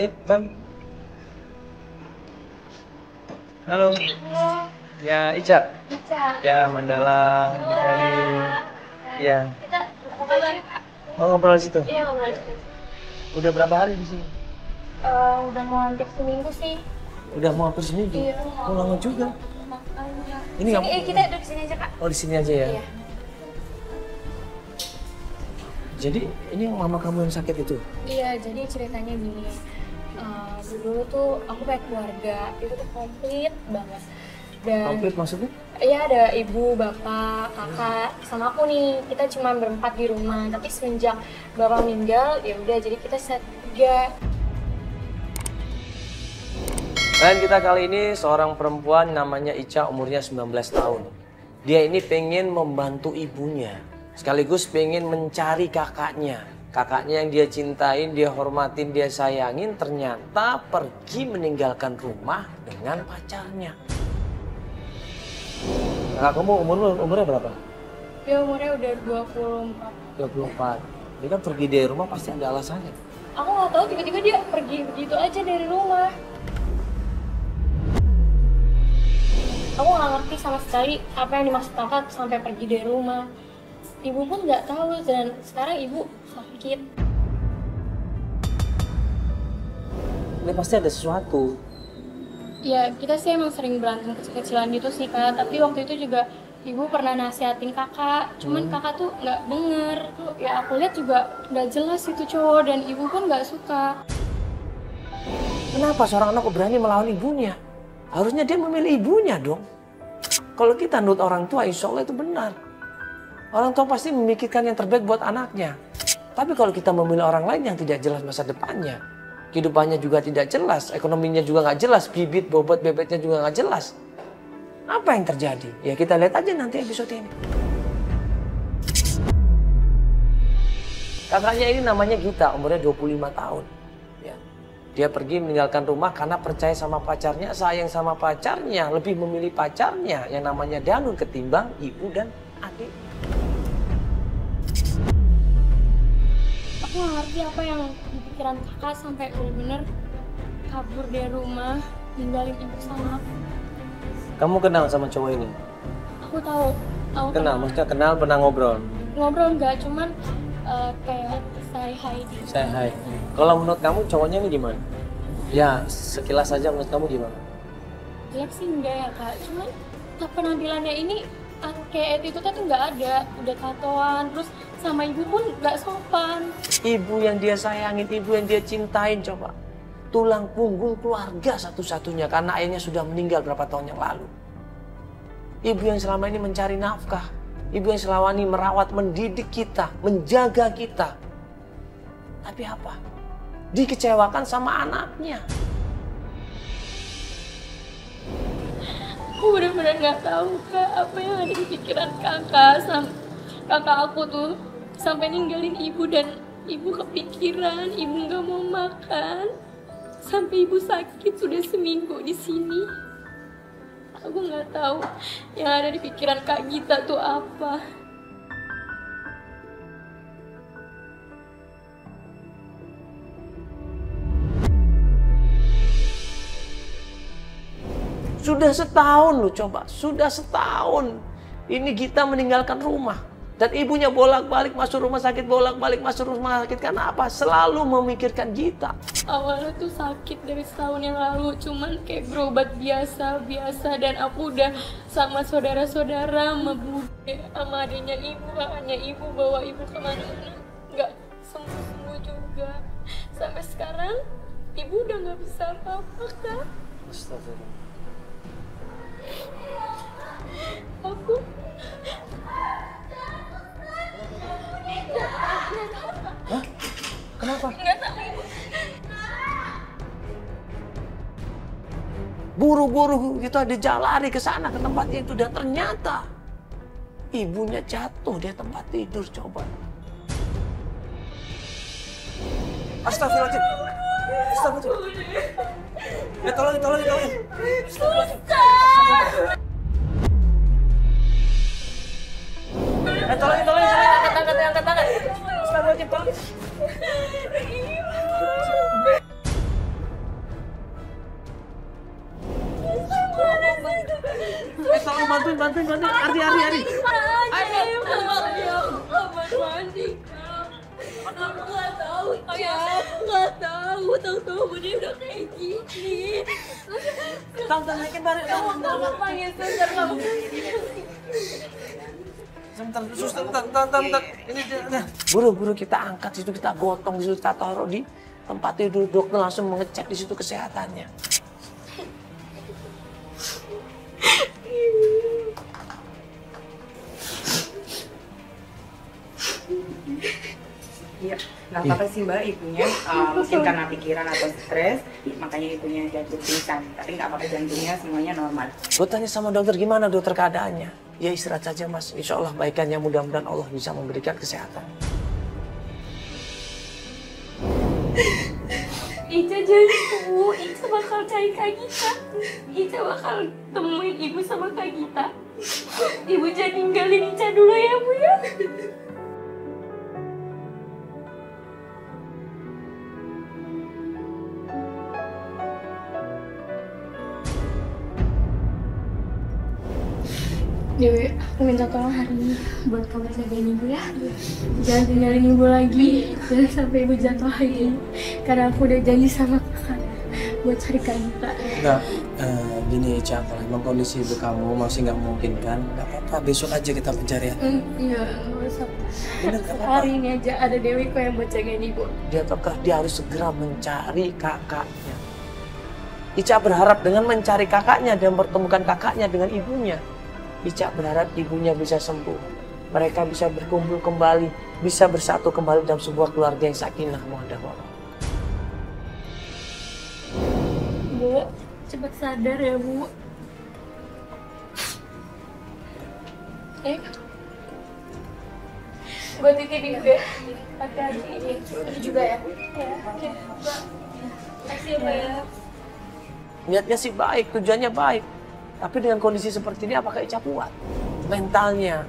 Bang. Halo. Halo. Ya, Ica. Ica. Ya, Mandala. Ya. Kita ngobrol yuk, Kak. Mau ngobrol di situ? Iya, ngobrol di situ. Udah berapa hari di sini? Udah mau hampir seminggu sih. Udah mau hampir seminggu? Iya. Oh, lama juga. Makanya. Ini nggak- Kita duduk sini aja, Kak. Oh, di sini aja ya? Iya. Jadi, ini yang mama kamu yang sakit itu? Iya, jadi ceritanya gini. Dulu tuh aku kayak keluarga, itu tuh komplit banget. Dan Komplit maksudnya? iya, ada ibu, bapak, kakak, sama aku nih. Kita cuma berempat di rumah. Tapi semenjak bapak meninggal, ya udah jadi kita tiga. Dan kita kali ini seorang perempuan namanya Ica, umurnya 19 tahun. Dia ini pengen membantu ibunya, sekaligus pengen mencari kakaknya. Kakaknya yang dia cintain, dia hormatin, dia sayangin, ternyata pergi meninggalkan rumah dengan pacarnya. Kakak kamu umurnya berapa? Dia umurnya udah 24. 24. Dia kan pergi dari rumah pasti ada alasannya. Aku nggak tahu tiba-tiba dia pergi begitu aja dari rumah. Aku nggak ngerti sama sekali apa yang dimaksud kakak sampai pergi dari rumah. Ibu pun nggak tahu dan sekarang ibu sakit. Ini pasti ada sesuatu. Ya kita sih emang sering berantem kecil-kecilan gitu sih kak. Tapi waktu itu juga ibu pernah nasihatin kakak. Cuman kakak tuh nggak denger. Tuh, ya aku lihat juga nggak jelas itu cowok dan ibu pun nggak suka. Kenapa seorang anak kok berani melawan ibunya? Harusnya dia memilih ibunya dong. Kalau kita nurut orang tua, insya Allah itu benar. Orang tua pasti memikirkan yang terbaik buat anaknya. Tapi kalau kita memilih orang lain yang tidak jelas masa depannya, kehidupannya juga tidak jelas, ekonominya juga nggak jelas, bibit, bobot, bebeknya juga nggak jelas. Apa yang terjadi? Ya kita lihat aja nanti episode ini. Kakaknya ini namanya Gita, umurnya 25 tahun. Ya. Dia pergi meninggalkan rumah karena percaya sama pacarnya, sayang sama pacarnya, lebih memilih pacarnya yang namanya Danun ketimbang ibu dan adik. Aku nggak ngerti apa yang di pikiran kakak sampai bener-bener kabur dari rumah, ninggalin ibu sama aku. Kamu kenal sama cowok ini? Aku tahu, Kenal, maksudnya kenal, pernah ngobrol? ngobrol nggak, cuman kayak say hi gitu. Say hi. Kalau menurut kamu cowoknya ini gimana? Ya, sekilas saja menurut kamu gimana? Jelek sih enggak ya kak, cuman penampilannya ini kayak attitude-nya tuh nggak ada, udah tatoan, terus sama ibu pun nggak sopan. Ibu yang dia sayangin, ibu yang dia cintain, coba. Tulang punggung keluarga satu-satunya karena ayahnya sudah meninggal berapa tahun yang lalu. Ibu yang selama ini mencari nafkah. Ibu yang selama ini merawat, mendidik kita, menjaga kita. Tapi apa? Dikecewakan sama anaknya. Aku benar-benar nggak tahu kak apa yang ada di pikiran kakak kakak aku tuh sampai ninggalin ibu dan ibu kepikiran, ibu nggak mau makan sampai ibu sakit sudah seminggu di sini. Aku nggak tahu yang ada di pikiran kak Gita tuh apa. Sudah setahun loh coba, sudah setahun. Ini Gita meninggalkan rumah. Dan ibunya bolak-balik masuk rumah sakit, bolak-balik masuk rumah sakit. Karena apa? Selalu memikirkan Gita. Awalnya tuh sakit dari setahun yang lalu, cuman kayak berobat biasa-biasa. Dan aku udah sama saudara-saudara, sama bude, sama adanya ibu, kakaknya ibu, bawa ibu kemana-mana. Nggak sembuh-sembuh juga. Sampai sekarang, ibu udah nggak bisa apa-apa kan? Astagfirullah. Aku Hah? Kenapa? nggak tahu ibu. Buru-buru gitu dia lari ke sana ke tempatnya itu dan ternyata ibunya jatuh di tempat tidur coba. Astagfirullahaladzim. Astagfirullahaladzim. Ya tolongin. Tolongin. Angkat tangan. Astagfirullahaladzim, tolongin. bantuin. Ardi. Ayo, aku nggak tahu, tahu dia udah kayak gini. Tante naikin bareng. Kamu panggil suster kamu. Sebentar, suster, bentar. Ini dia. Buru-buru kita angkat situ, kita gotong di situ, kita taruh di tempat tidur. Dokter langsung mengecek di situ kesehatannya. Iya, nggak apa-apa sih Mbak, ibunya mungkin karena pikiran atau stres, makanya ibunya jatuh pingsan. Tapi nggak apa-apa, jantungnya semuanya normal. Gue tanya sama dokter, gimana dokter keadaannya? Ya istirahat saja mas, insya Allah baikannya, mudah-mudahan Allah bisa memberikan kesehatan. Ica jadi Bu, Ica bakal cari Kak Gita. Ica bakal temuin Ibu sama Kak Gita. Ibu jangan ninggalin Ica dulu ya Bu ya. Dewi, aku minta tolong hari ini buat kamu jagain Ibu ya. Jangan tinggalin Ibu lagi, jangan sampai Ibu jatuh lagi. Karena aku udah janji sama kakak buat cari Kak Gita. Enggak, gini Ica, kalau emang kondisi ibu kamu masih nggak memungkinkan, nggak apa-apa, besok aja kita pencarian. Iya, nggak usah. Bener, nggak apa-apa. Hari ini aja ada Dewi kok yang buat jagain Ibu. Dia harus segera mencari kakaknya. Ica berharap dengan mencari kakaknya dan mempertemukan kakaknya dengan ibunya, Ica berharap ibunya bisa sembuh. Mereka bisa berkumpul kembali, bisa bersatu kembali dalam sebuah keluarga yang sakinah mawaddah warahmah. Bu, cepat sadar ya Bu. Gue titipin juga. Hati-hati. Ini juga ya. Ya, oke. Mbak. Makasih ya Mbak ya. Niatnya sih baik, tujuannya baik. Tapi dengan kondisi seperti ini apakah Ica kuat? Mentalnya,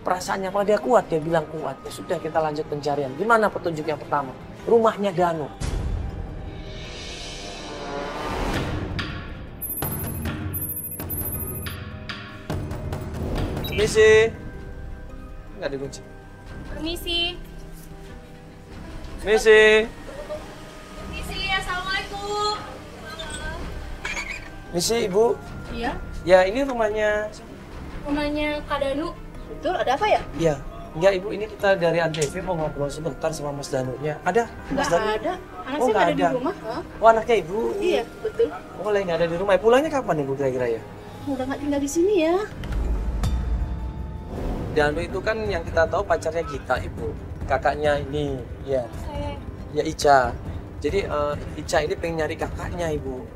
perasaannya, kalau dia kuat, dia bilang kuat. Ya sudah, kita lanjut pencarian. Gimana petunjuk yang pertama? Rumahnya Danu. Permisi. Nggak dikunci. Permisi. Permisi. Permisi, assalamualaikum. Permisi, Ibu. Iya, Ya, ini rumahnya. rumahnya Kak Danu. Betul, ada apa ya? Ya, enggak Ibu, ini kita dari Antv mau ngobrol sebentar sama Mas Danunya. Ada? Mas Nggak Danu? ada. Anak Oh, saya nggak nggak ada di ada. rumah. Hah? Oh, anaknya Ibu. Iya, betul. Oh, lagi nggak ada di rumah. Pulangnya kapan Ibu kira-kira ya? Udah nggak tinggal di sini ya. Danu itu kan yang kita tahu pacarnya kita, Ibu. Kakaknya ini, ya. Saya. Ya, Ica. Jadi Ica ini pengen nyari kakaknya, Ibu.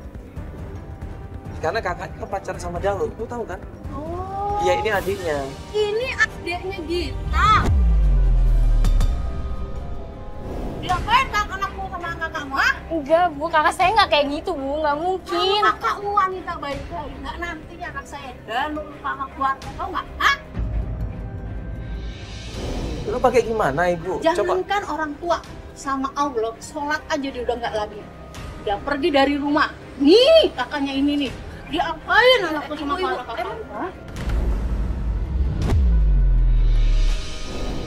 Karena kakaknya kan pacaran sama Danu, Ibu tahu kan? Oh. Iya, ini adiknya. Ini adiknya Gita. Diapain anakmu sama kakakmu? Ah? Enggak Bu, kakak saya nggak kayak gitu Bu, nggak mungkin. Kakakmu wanita baik-baik. Nggak nanti anak saya dan lupa sama keluarga, tau nggak? Hah? Lu pakai gimana, Ibu? Coba. Jangankan orang tua, sama Allah, sholat aja dia udah nggak lagi. Dia pergi dari rumah. Nih, kakaknya ini nih. Dia apain anakku sama kakak?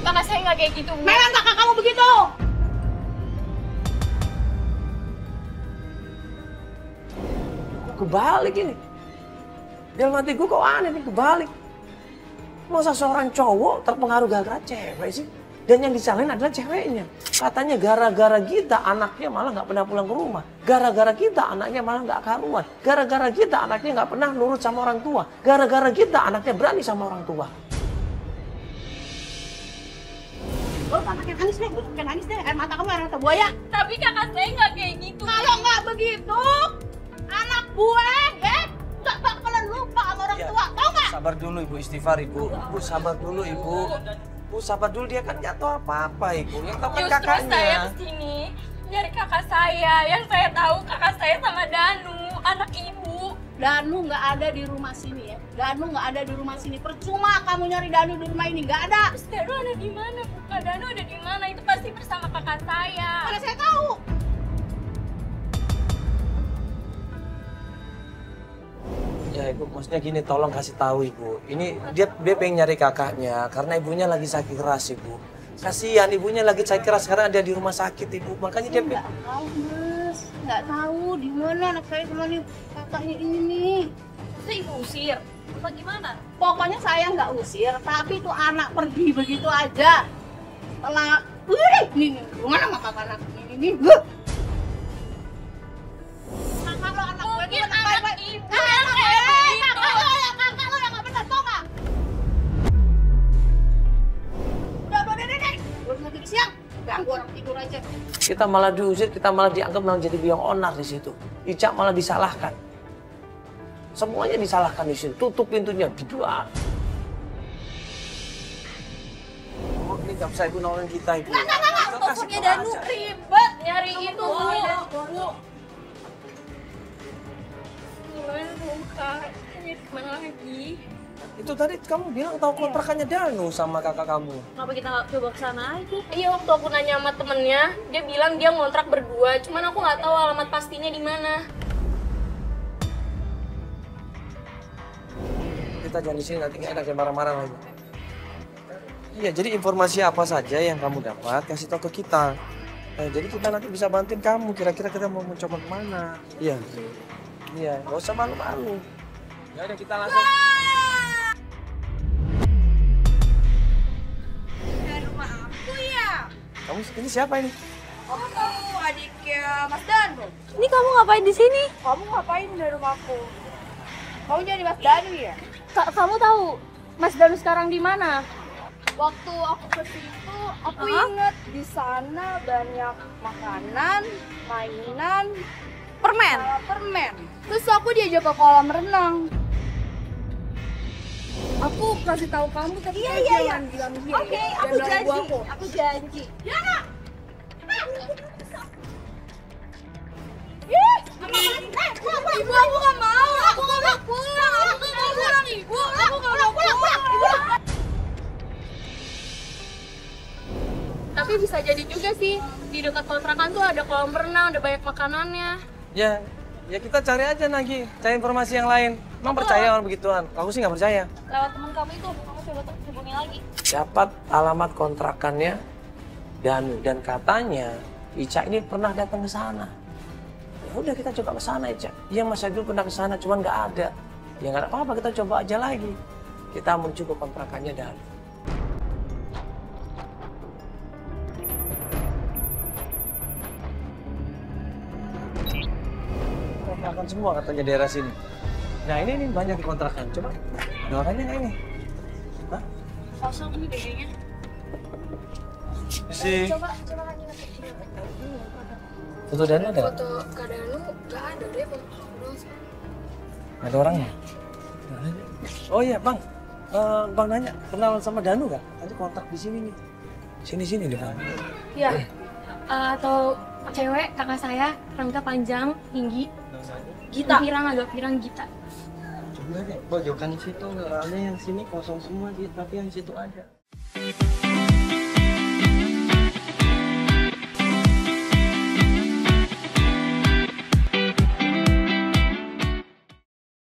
Kakak saya nggak kayak gitu Bu. Memang kakak kamu begitu. Kebalik ini. Dalam hati gue kok aneh nih, kebalik. Masa seorang cowok terpengaruh gara-gara cewek sih? Dan yang disalahin adalah ceweknya. Katanya gara-gara kita anaknya malah nggak pernah pulang ke rumah. Gara-gara kita anaknya malah nggak karuan. Gara-gara kita anaknya nggak pernah nurut sama orang tua. Gara-gara kita anaknya berani sama orang tua. Oh, pakai nangis deh, pakai nangis deh. Air mata kamu air mata buaya. Tapi kakak saya nggak kayak gitu. Kalau nggak begitu, anak gue, nggak bakalan lupa sama orang Ya. tua, tau nggak? Sabar dulu Ibu, istighfar Ibu. Ibu sabar dulu Ibu. Bu sabar dulu, dia kan nggak tahu apa-apa Ibu. Yang tahu kan Justru saya kakaknya. kesini nyari kakak saya. Yang saya tahu kakak saya sama Danu, anak ibu. Danu nggak ada di rumah sini ya. Danu nggak ada di rumah sini. Percuma kamu nyari Danu di rumah ini, nggak ada. Terus Danu ada di mana? Kak Danu ada di mana? Itu pasti bersama kakak saya. Mana saya tahu. Ya ibu, maksudnya gini, tolong kasih tahu ibu. Ini dia pengen nyari kakaknya karena ibunya lagi sakit keras ibu. Kasihan ibunya lagi sakit keras karena dia di rumah sakit ibu. Makanya dia Nggak tahu mas, nggak tahu di mana anak saya sama nih kakaknya ini nih. Itu ibu usir? Apa gimana? Pokoknya saya nggak usir, tapi tuh anak pergi begitu aja. Setelah, nih, gimana sama kakak anak ini? Kakak lo anak gue tuh anak baik-baik. Kakak lo yang nggak benar, tau nggak? Udah, deh. Belum lagi siang, ganggu orang tidur aja. kita malah diusir, kita malah dianggap menjadi biang onar di situ. Ica malah disalahkan. Semuanya disalahkan di situ. Tutup pintunya, dijual. Oh, ini nggak bisa ibu nolongin kita ibu. Nggak. Teleponnya Danu ribet nyari itu Bu. Gimana dong Kak? Nyari kemana lagi? Itu tadi kamu bilang tahu kontrakannya Danu sama kakak kamu. Kenapa kita nggak coba ke sana aja? Iya, waktu aku nanya sama temennya, dia bilang dia ngontrak berdua. Cuman aku nggak tahu alamat pastinya di mana. Kita jangan di sini nanti nggak enak ya marah-marah lagi. Iya, jadi informasi apa saja yang kamu dapat kasih tahu ke kita. Jadi kita nanti bisa bantuin kamu. Kira-kira kita mau mencoba kemana? Iya. Iya, nggak usah malu-malu. Ya udah kita langsung. Dari rumah aku ya. Kamu ini siapa ini? Kamu adiknya Mas Danu. Ini kamu ngapain di sini? Kamu ngapain dari rumahku? Kamu jadi Mas Danu ya? Kamu tahu Mas Danu sekarang di mana? Waktu aku ke situ, aku inget di sana banyak makanan, mainan, Permen. permen. Terus aku diajak ke kolam renang. Aku kasih tahu kamu tapi jangan bilang dia. Oke, ya. aku Jangan ganggu janji. aku. Aku janji. Ibu, aku gak mau. Aku gak mau pulang. Aku gak mau pulang, Ibu. Aku gak mau pulang. Tapi bisa jadi juga sih, di dekat kontrakan tuh ada kolam renang, ada banyak makanannya. Ya, ya kita cari aja lagi, cari informasi yang lain. Emang percaya orang begituan? Aku sih nggak percaya. Lewat teman kamu itu, kamu coba hubungi lagi. Dapat alamat kontrakannya dan katanya Ica ini pernah datang ke sana. Ya udah kita coba ke sana Ica. Iya Mas Abdul pernah ke sana, cuman nggak ada. Ya nggak ada apa-apa, kita coba aja lagi. Kita menuju ke kontrakannya dan kontrakan semua katanya daerah sini. Nah ini banyak di kontrakan. Coba ada orangnya nggak ini? Hah? Kosong nih kayaknya. Si Coba lagi ngetik. foto Danu ada? Foto Kak Danu nggak ada deh, foto kamu doang sih. Nggak ada orangnya? Nggak ada. Oh iya bang, bang nanya kenal sama Danu nggak? Tadi kontak di sini nih. Sini deh bang. Iya. Atau cewek kakak saya, rambutnya panjang, tinggi. Gita. Agak pirang Gita. Coba deh, pojokan situ nggak ada, yang sini kosong semua, tapi yang situ ada.